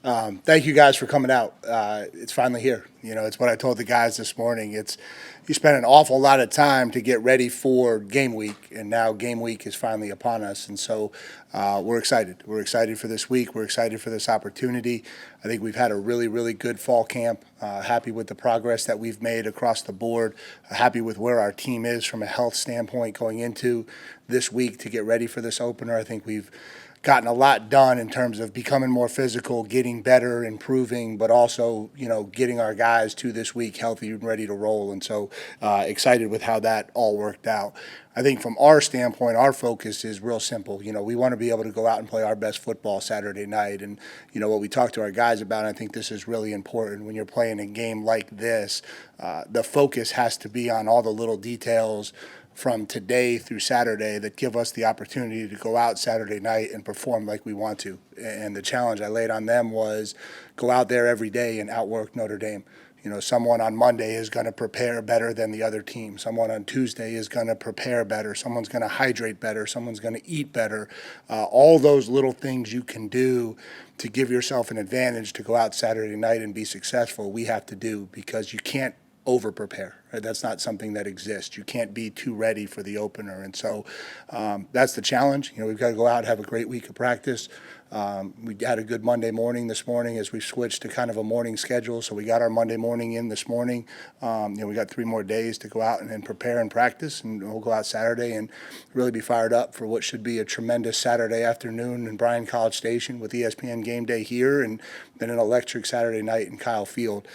Thank you guys for coming out. It's finally here. You know, it's what I told the guys this morning. You spent an awful lot of time to get ready for game week, and now game week is finally upon us. And so we're excited. We're excited for this week. We're excited for this opportunity. I think we've had a really, really good fall camp. Happy with the progress that we've made across the board. Happy with where our team is from a health standpoint going into this week to get ready for this opener. I think we've gotten a lot done in terms of becoming more physical, getting better, improving, but also, getting our guys to this week healthy and ready to roll. And so excited with how that all worked out. I think from our standpoint, our focus is real simple. We want to be able to go out and play our best football Saturday night. And, what we talk to our guys about, I think this is really important when you're playing a game like this. The focus has to be on all the little details from today through Saturday that give us the opportunity to go out Saturday night and perform like we want to. And the challenge I laid on them was go out there every day and outwork Notre Dame. Someone on Monday is going to prepare better than the other team. Someone on Tuesday is going to prepare better. Someone's going to hydrate better. Someone's going to eat better. All those little things you can do to give yourself an advantage to go out Saturday night and be successful, we have to do, because you can't over prepare. Right? That's not something that exists. You can't be too ready for the opener. And so that's the challenge. We've got to go out and have a great week of practice. We had a good Monday morning this morning as we switched to kind of a morning schedule. So we got our Monday morning in this morning. We got 3 more days to go out and prepare and practice. And we'll go out Saturday and really be fired up for what should be a tremendous Saturday afternoon in Bryan College Station with ESPN Game Day here, and then an electric Saturday night in Kyle Field.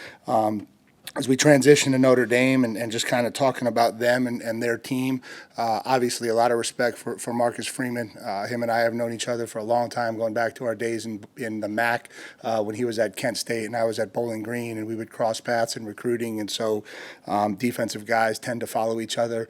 As we transition to Notre Dame and just kind of talking about them and their team, obviously a lot of respect for Marcus Freeman. Him and I have known each other for a long time, going back to our days in the MAC when he was at Kent State and I was at Bowling Green, and we would cross paths in recruiting. And so defensive guys tend to follow each other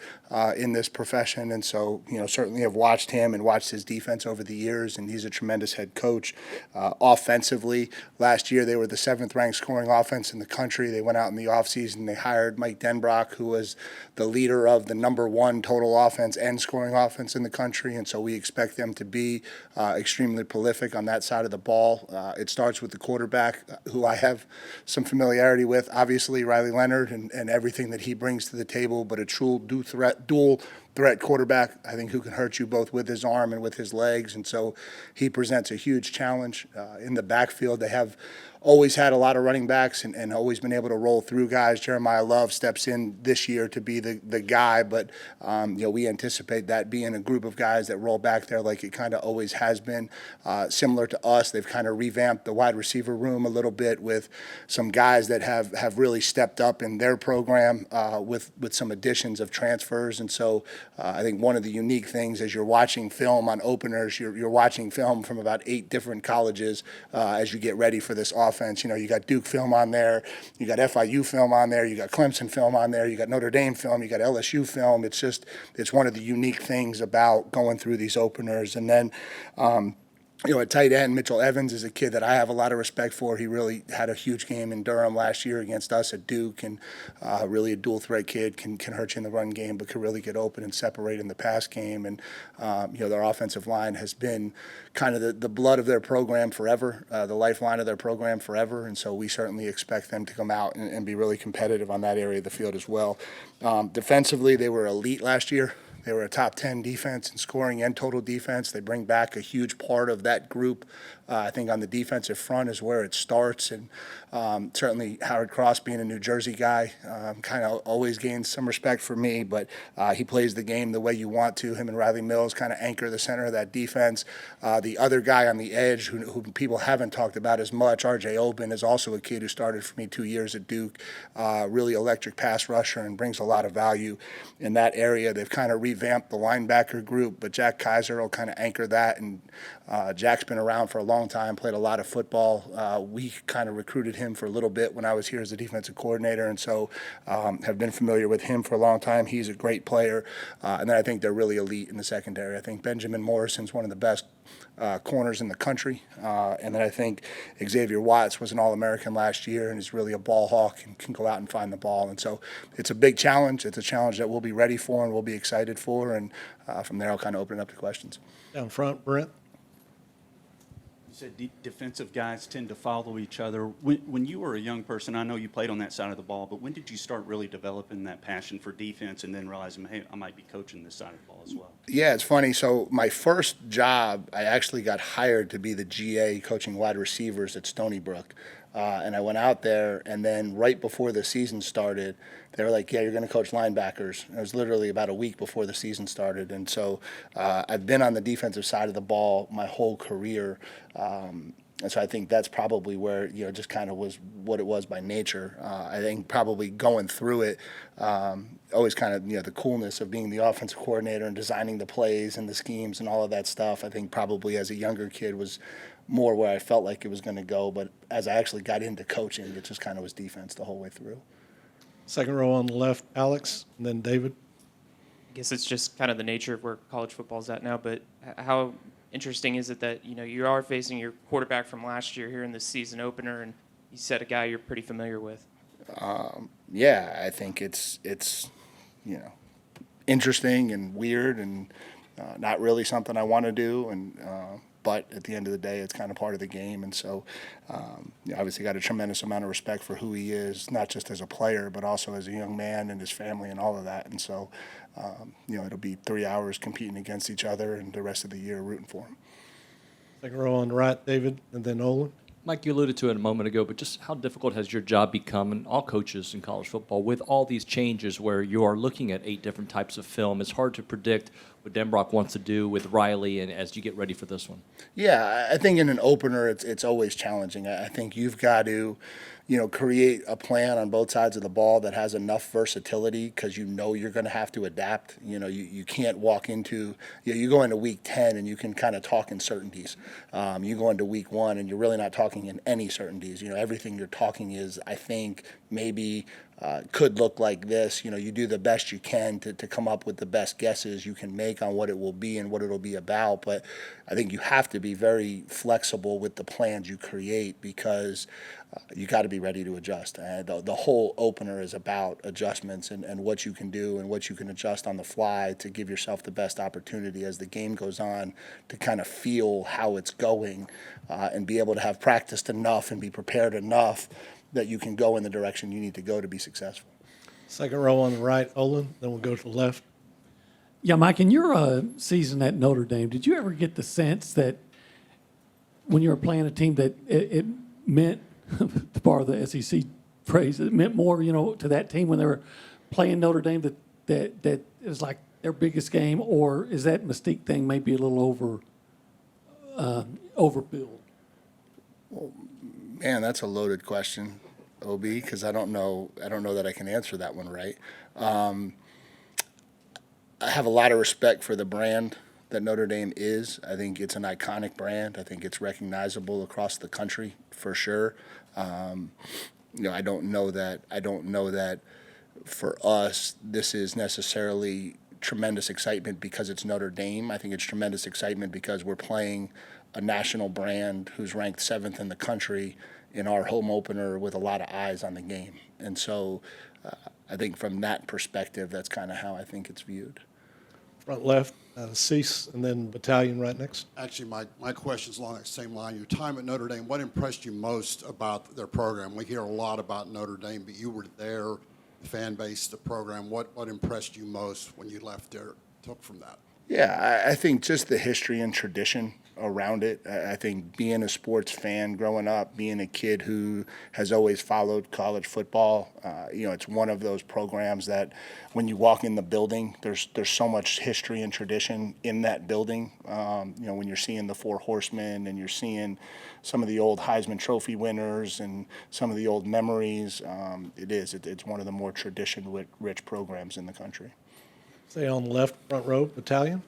in this profession. And so, certainly have watched him and watched his defense over the years, and he's a tremendous head coach. Offensively, last year they were the 7th ranked scoring offense in the country. They went out in the offseason, they hired Mike Denbrock, who was the leader of the number 1 total offense and scoring offense in the country. And so we expect them to be extremely prolific on that side of the ball. It starts with the quarterback, who I have some familiarity with, obviously Riley Leonard and everything that he brings to the table, but a true dual threat quarterback, I think, who can hurt you both with his arm and with his legs. And so he presents a huge challenge. In the backfield, they have always had a lot of running backs and always been able to roll through guys. Jeremiah Love steps in this year to be the guy, but we anticipate that being a group of guys that roll back there like it kind of always has been. Similar to us, they've kind of revamped the wide receiver room a little bit with some guys that have really stepped up in their program with some additions of transfers. And so I think one of the unique things as you're watching film on openers, you're watching film from about 8 different colleges as you get ready for this offense. You got Duke film on there, you got FIU film on there, you got Clemson film on there, you got Notre Dame film, you got LSU film. It's one of the unique things about going through these openers. And then at tight end, Mitchell Evans is a kid that I have a lot of respect for. He really had a huge game in Durham last year against us at Duke, and really a dual threat kid, can hurt you in the run game, but can really get open and separate in the pass game. And their offensive line has been kind of the blood of their program forever, the lifeline of their program forever. And so we certainly expect them to come out and be really competitive on that area of the field as well. Defensively, they were elite last year. They were a top 10 defense in scoring and total defense. They bring back a huge part of that group. I think on the defensive front is where it starts. And certainly Howard Cross, being a New Jersey guy, kind of always gains some respect for me. But he plays the game the way you want to. Him and Riley Mills kind of anchor the center of that defense. The other guy on the edge who people haven't talked about as much, R.J. Oben, is also a kid who started for me 2 years at Duke. Really electric pass rusher and brings a lot of value in that area. They've kind of revamped the linebacker group, but Jack Kaiser will kind of anchor that. And Jack's been around for a long time, played a lot of football. We kind of recruited him for a little bit when I was here as a defensive coordinator, and so have been familiar with him for a long time. He's a great player. And then I think they're really elite in the secondary. I think Benjamin Morrison's one of the best corners in the country. And then I think Xavier Watts was an All-American last year and is really a ball hawk and can go out and find the ball. And so it's a big challenge. It's a challenge that we'll be ready for and we'll be excited for. And from there, I'll kind of open it up to questions. Down front, Brent. You said defensive guys tend to follow each other. When you were a young person, I know you played on that side of the ball, but when did you start really developing that passion for defense and then realizing, hey, I might be coaching this side of the ball as well? Yeah, it's funny. So my first job, I actually got hired to be the GA coaching wide receivers at Stony Brook. And I went out there, and then right before the season started, they were like, yeah, you're going to coach linebackers. And it was literally about a week before the season started. And so I've been on the defensive side of the ball my whole career. And so I think that's probably where, just kind of was what it was by nature. I think probably going through it, always kind of, the coolness of being the offensive coordinator and designing the plays and the schemes and all of that stuff, I think probably as a younger kid was more where I felt like it was going to go. But as I actually got into coaching, it just kind of was defense the whole way through. Second row on the left, Alex, and then David. I guess it's just kind of the nature of where college football's at now, but how interesting is it that, you are facing your quarterback from last year here in the season opener, and you set a guy you're pretty familiar with? Yeah, I think it's interesting and weird and not really something I want to do, and but at the end of the day, it's kind of part of the game. And so obviously got a tremendous amount of respect for who he is, not just as a player, but also as a young man and his family and all of that. And so, it'll be 3 hours competing against each other and the rest of the year rooting for him. Second row on the right, David, and then Olin. Mike, you alluded to it a moment ago, but just how difficult has your job become, and all coaches in college football, with all these changes where you are looking at 8 different types of film? It's hard to predict what Denbrock wants to do with Riley and as you get ready for this one. Yeah, I think in an opener, it's always challenging. I think you've got to, create a plan on both sides of the ball that has enough versatility because you're going to have to adapt. You can't walk into, you go into week 10 and you can kind of talk in certainties. You go into week 1 and you're really not talking in any certainties. Everything you're talking is, I think, maybe could look like this. You do the best you can to come up with the best guesses you can make on what it will be and what it'll be about. But I think you have to be very flexible with the plans you create because you got to be ready to adjust. The whole opener is about adjustments and what you can do and what you can adjust on the fly to give yourself the best opportunity as the game goes on to kind of feel how it's going and be able to have practiced enough and be prepared enough that you can go in the direction you need to go to be successful. Second row on the right, Olin, then we'll go to the left. Yeah, Mike, in your season at Notre Dame, did you ever get the sense that when you were playing a team that it meant, to borrow the SEC phrase, it meant more, to that team when they were playing Notre Dame that it was like their biggest game, or is that mystique thing maybe a little overbilled? Well, man, that's a loaded question, OB, because I don't know that I can answer that one right. I have a lot of respect for the brand that Notre Dame is. I think it's an iconic brand. I think it's recognizable across the country for sure. I don't know that for us this is necessarily tremendous excitement because it's Notre Dame. I think it's tremendous excitement because we're playing a national brand who's ranked 7th in the country in our home opener with a lot of eyes on the game. And so I think from that perspective, that's kind of how I think it's viewed. Front left, Cease, and then Battalion right next. Actually, my question's along that same line. Your time at Notre Dame, what impressed you most about their program? We hear a lot about Notre Dame, but you were there, the fan base, the program. What impressed you most when you left there, took from that? Yeah, I think just the history and tradition around it. I think being a sports fan growing up, being a kid who has always followed college football, it's one of those programs that when you walk in the building, there's so much history and tradition in that building. When you're seeing the Four Horsemen and you're seeing some of the old Heisman Trophy winners and some of the old memories, it's one of the more tradition-rich programs in the country. Stay on the left, front row, Battalion.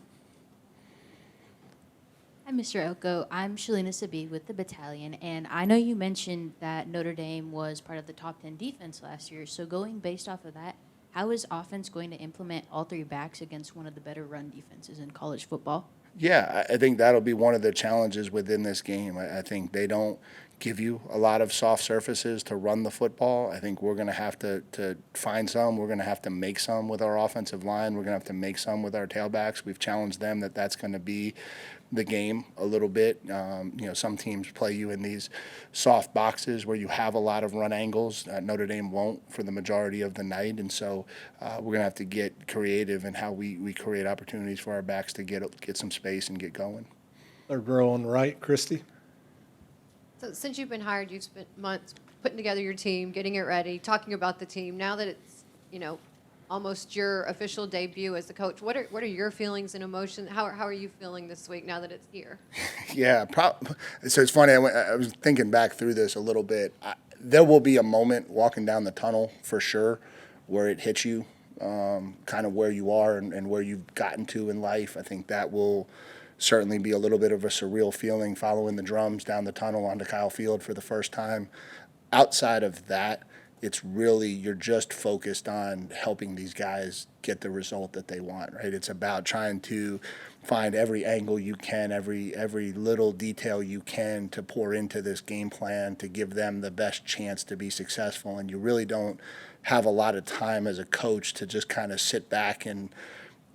Hi, Mr. Elko. I'm Shalina Sabi with the Battalion, and I know you mentioned that Notre Dame was part of the top 10 defense last year. So going based off of that, how is offense going to implement all 3 backs against one of the better run defenses in college football? Yeah, I think that'll be one of the challenges within this game. I think they don't give you a lot of soft surfaces to run the football. I think we're going to have to find some. We're going to have to make some with our offensive line. We're going to have to make some with our tailbacks. We've challenged them that's going to be the game a little bit. Some teams play you in these soft boxes where you have a lot of run angles. Notre Dame won't for the majority of the night, and so we're going to have to get creative in how we create opportunities for our backs to get some space and get going. Third row on the right, Christy. So since you've been hired, you've spent months putting together your team, getting it ready, talking about the team. Now that it's, almost your official debut as the coach, what are your feelings and emotions? How are you feeling this week now that it's here? Yeah, so it's funny. I was thinking back through this a little bit. There will be a moment walking down the tunnel for sure where it hits you, kind of where you are and where you've gotten to in life. I think that will certainly be a little bit of a surreal feeling following the drums down the tunnel onto Kyle Field for the first time. Outside of that, it's really, you're just focused on helping these guys get the result that they want, right? It's about trying to find every angle you can, every little detail you can to pour into this game plan to give them the best chance to be successful. And you really don't have a lot of time as a coach to just kind of sit back and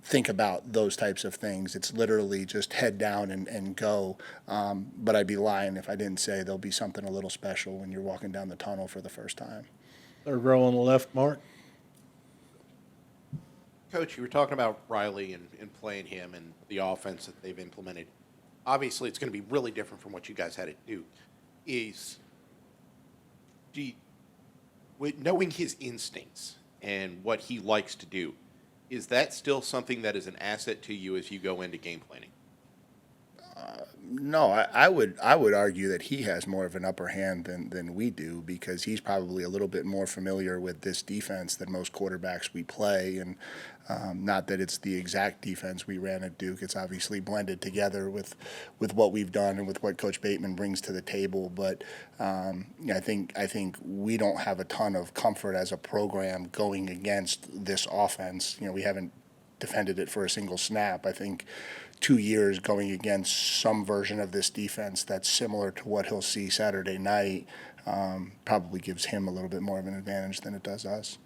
think about those types of things. It's literally just head down and go. But I'd be lying if I didn't say there'll be something a little special when you're walking down the tunnel for the first time. Third row on the left, Mark. Coach, you were talking about Riley and playing him and the offense that they've implemented. Obviously, it's going to be really different from what you guys had at Duke. Knowing his instincts and what he likes to do, is that still something that is an asset to you as you go into game planning? No, I would argue that he has more of an upper hand than we do because he's probably a little bit more familiar with this defense than most quarterbacks we play. And not that it's the exact defense we ran at Duke. It's obviously blended together with what we've done and with what Coach Bateman brings to the table. But I think we don't have a ton of comfort as a program going against this offense. We haven't defended it for a single snap. I think 2 years going against some version of this defense that's similar to what he'll see Saturday night probably gives him a little bit more of an advantage than it does us.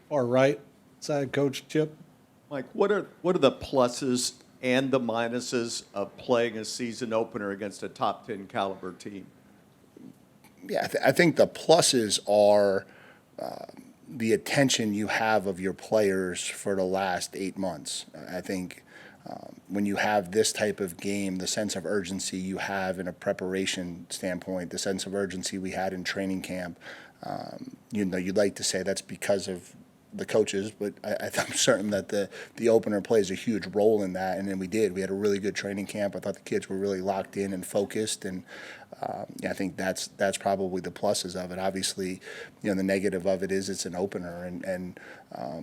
Far right side, Coach Chip. Mike, what are the pluses and the minuses of playing a season opener against a top 10 caliber team? Yeah, I think the pluses are the attention you have of your players for the last 8 months. I think when you have this type of game, the sense of urgency you have in a preparation standpoint, the sense of urgency we had in training camp, you'd like to say that's because of the coaches, but I'm certain that the opener plays a huge role in that, and then we did. We had a really good training camp. I thought the kids were really locked in and focused, and I think that's probably the pluses of it. Obviously, the negative of it is it's an opener, and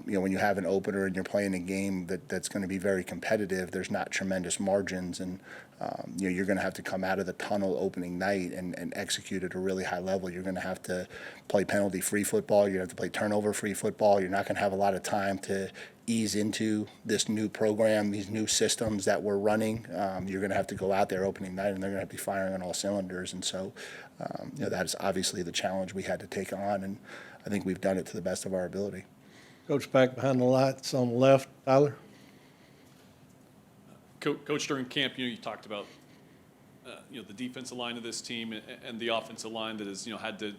when you have an opener and you're playing a game that's going to be very competitive, there's not tremendous margins, and you're going to have to come out of the tunnel opening night and execute at a really high level. You're going to have to play penalty-free football. You're going to have to play turnover-free football. You're not going to have a lot of time to ease into this new program, these new systems that we're running. You're going to have to go out there opening night, and they're going to have to be firing on all cylinders. And so, that is obviously the challenge we had to take on, and I think we've done it to the best of our ability. Coach back behind the lights on the left, Tyler. Coach, during camp, you talked about, the defensive line of this team and the offensive line that has, had to,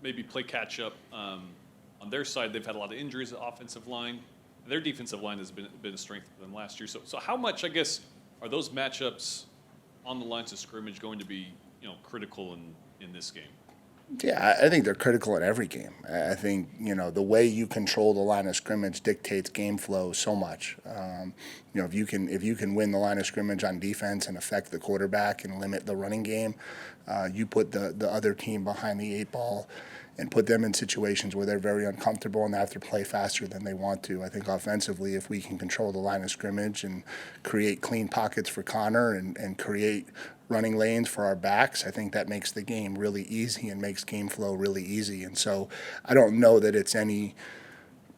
maybe play catch up. On their side, they've had a lot of injuries. The offensive line, their defensive line has been a strength for them last year. So how much, I guess, are those matchups on the lines of scrimmage going to be, critical in this game? Yeah, I think they're critical in every game. I think, the way you control the line of scrimmage dictates game flow so much. If you can win the line of scrimmage on defense and affect the quarterback and limit the running game, you put the other team behind the 8 ball and put them in situations where they're very uncomfortable and they have to play faster than they want to. I think offensively, if we can control the line of scrimmage and create clean pockets for Connor and create running lanes for our backs, I think that makes the game really easy and makes game flow really easy. And so I don't know that it's any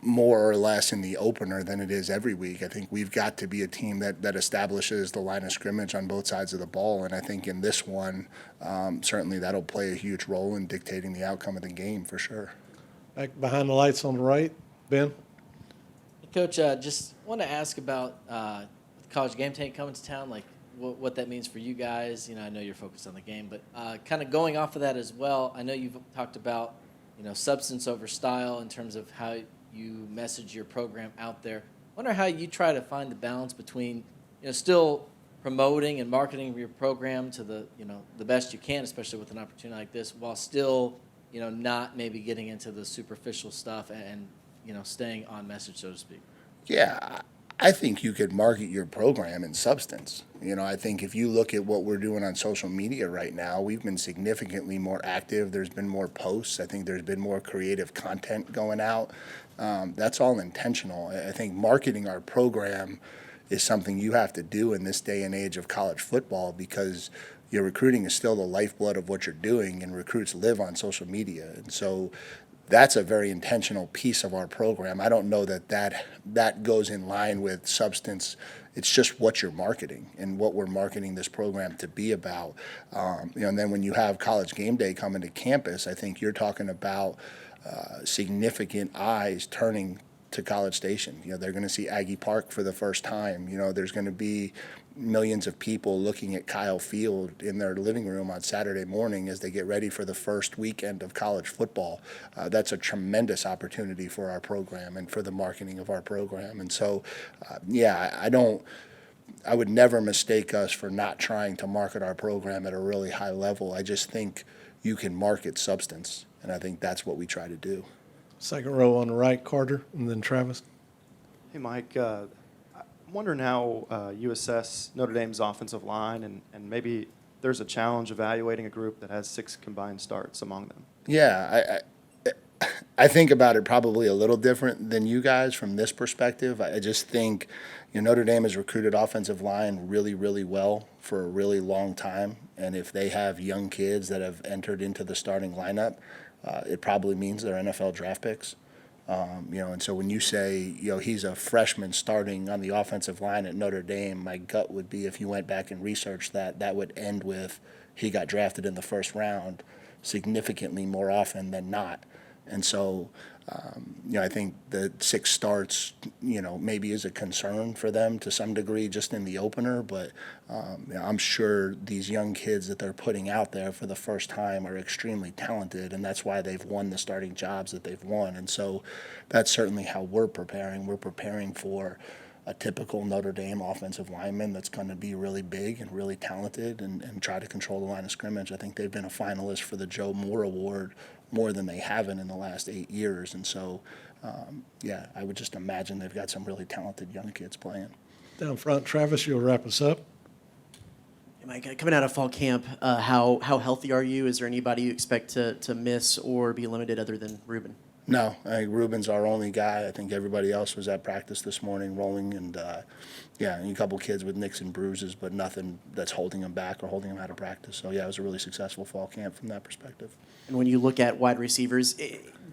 more or less in the opener than it is every week. I think we've got to be a team that establishes the line of scrimmage on both sides of the ball, and I think in this one, certainly that'll play a huge role in dictating the outcome of the game for sure. Back behind the lights on the right, Ben? Coach, just want to ask about college game day coming to town, like what that means for you guys. You know, I know you're focused on the game, but kind of going off of that as well, I know you've talked about, you know, substance over style in terms of how you message your program out there. I wonder how you try to find the balance between, you know, still promoting and marketing your program to the, you know, the best you can, especially with an opportunity like this, while still, you know, not maybe getting into the superficial stuff and you know, staying on message, so to speak. Yeah, I think you could market your program in substance. You know, I think if you look at what we're doing on social media right now, we've been significantly more active. There's been more posts. I think there's been more creative content going out. That's all intentional. I think marketing our program is something you have to do in this day and age of college football because your recruiting is still the lifeblood of what you're doing, and recruits live on social media. And so that's a very intentional piece of our program. I don't know that goes in line with substance. It's just what you're marketing and what we're marketing this program to be about. You know, and then when you have College Game Day coming to campus, I think you're talking about significant eyes turning to College Station. You know, they're going to see Aggie Park for the first time. You know, there's going to be millions of people looking at Kyle Field in their living room on Saturday morning as they get ready for the first weekend of college football. That's a tremendous opportunity for our program and for the marketing of our program. And so, I would never mistake us for not trying to market our program at a really high level. I just think you can market substance, and I think that's what we try to do. Second row on the right, Carter, and then Travis. Hey, Mike. I'm wondering how you assess Notre Dame's offensive line, and maybe there's a challenge evaluating a group that has 6 combined starts among them. Yeah, I think about it probably a little different than you guys from this perspective. I just think, you know, Notre Dame has recruited offensive line really, really well for a really long time, and if they have young kids that have entered into the starting lineup, it probably means they're NFL draft picks. You know, and so when you say, you know, he's a freshman starting on the offensive line at Notre Dame, my gut would be, if you went back and researched that would end with he got drafted in the first round significantly more often than not. And so, you know, I think the 6 starts, you know, maybe is a concern for them to some degree just in the opener, but you know, I'm sure these young kids that they're putting out there for the first time are extremely talented, and that's why they've won the starting jobs that they've won. And so that's certainly how we're preparing. We're preparing for a typical Notre Dame offensive lineman that's going to be really big and really talented and try to control the line of scrimmage. I think they've been a finalist for the Joe Moore Award more than they haven't in the last 8 years. And so, I would just imagine they've got some really talented young kids playing. Down front, Travis, you'll wrap us up. Hey, Mike, coming out of fall camp, how healthy are you? Is there anybody you expect to miss or be limited other than Ruben? No, I think Ruben's our only guy. I think everybody else was at practice this morning rolling, and a couple kids with nicks and bruises, but nothing that's holding them back or holding them out of practice. So, it was a really successful fall camp from that perspective. And when you look at wide receivers,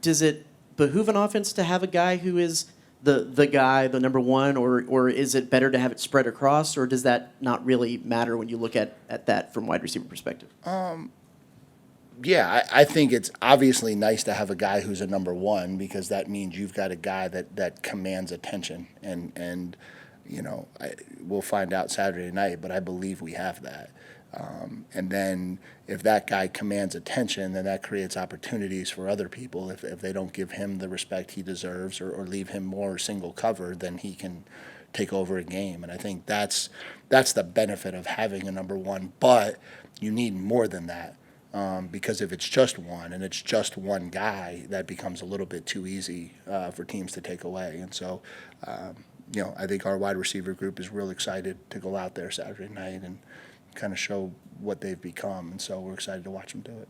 does it behoove an offense to have a guy who is the guy, the number one, or is it better to have it spread across, or does that not really matter when you look at that from wide receiver perspective? I think it's obviously nice to have a guy who's a number one, because that means you've got a guy that commands attention. And you know, we'll find out Saturday night, but I believe we have that. And then if that guy commands attention, then that creates opportunities for other people. If they don't give him the respect he deserves or leave him more single cover, then he can take over a game. And I think that's the benefit of having a number one. But you need more than that. Because if it's just one and it's just one guy, that becomes a little bit too easy for teams to take away. And so, I think our wide receiver group is real excited to go out there Saturday night and kind of show what they've become. And so we're excited to watch them do it.